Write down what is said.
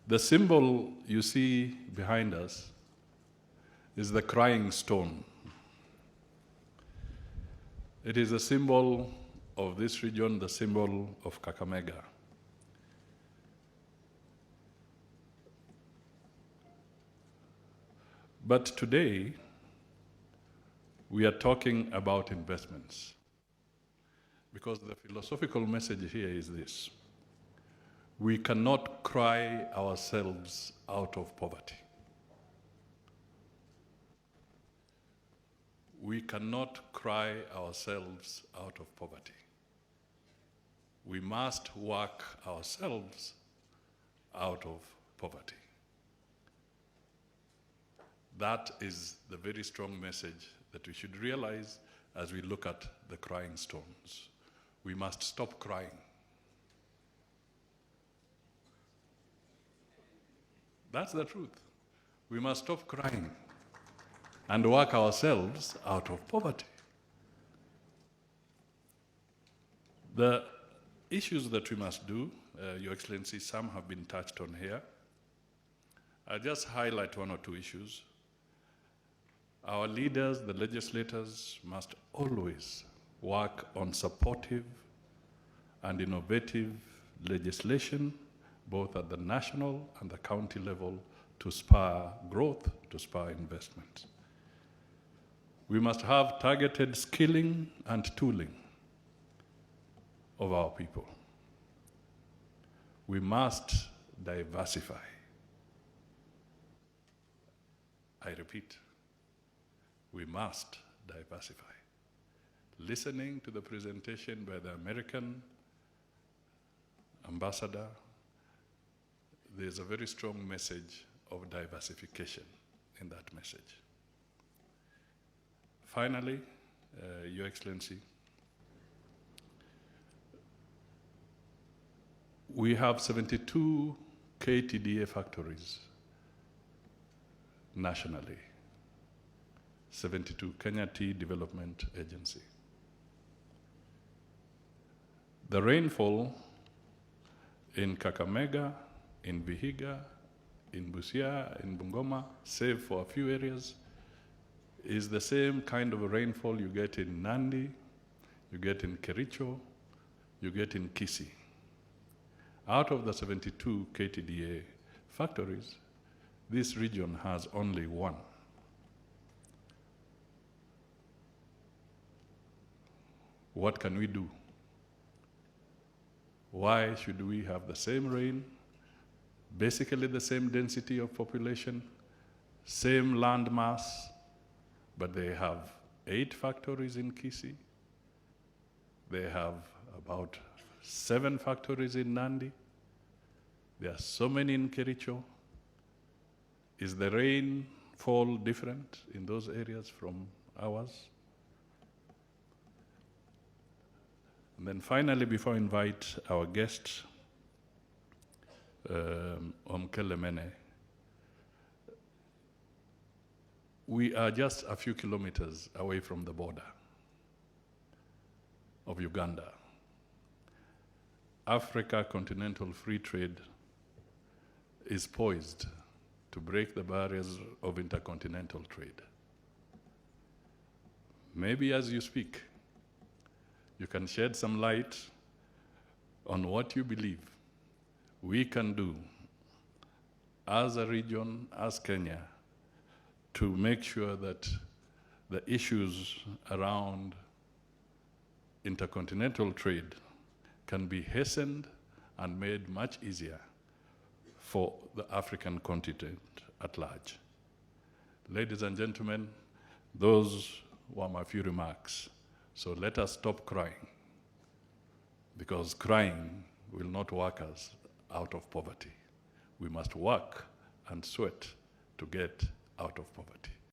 The symbol you see behind us is the crying stone. It is a symbol of this region, the symbol of Kakamega. But today, we are talking about investments, because the philosophical message here is this: we cannot cry ourselves out of poverty. We cannot cry ourselves out of poverty. We must work ourselves out of poverty. That is the very strong message that we should realize as we look at the crying stones. We must stop crying. That's the truth. We must stop crying and work ourselves out of poverty. The issues that we must do, Your Excellency, some have been touched on here. I'll just highlight one or two issues. Our leaders, the legislators, must always work on supportive and innovative legislation, both at the national and the county level, to spur growth, to spur investment. We must have targeted skilling and tooling of our people. We must diversify. I repeat, we must diversify. Listening to the presentation by the American ambassador, there's a very strong message of diversification in that message. Finally, Your Excellency, we have 72 KTDA factories nationally. 72, Kenya Tea Development Agency. The rainfall in Kakamega, in Vihiga, in Busia, in Bungoma, save for a few areas, is the same kind of rainfall you get in Nandi, you get in Kericho, you get in Kisii. Out of the 72 KTDA factories, this region has only one. What can we do? Why should we have the same rain, basically the same density of population, same land mass, but they have 8 factories in Kisii, they have about 7 factories in Nandi, there are so many in Kericho. Is the rainfall different in those areas from ours? And then finally, before I invite our guest, Omkele Mene, we are just a few kilometers away from the border of Uganda. Africa Continental Free Trade is poised to break the barriers of intercontinental trade. Maybe as you speak, you can shed some light on what you believe we can do as a region, as Kenya, to make sure that the issues around intercontinental trade can be hastened and made much easier for the African continent at large. Ladies and gentlemen, those were my few remarks. So let us stop crying, because crying will not work us out of poverty. We must work and sweat to get out of poverty.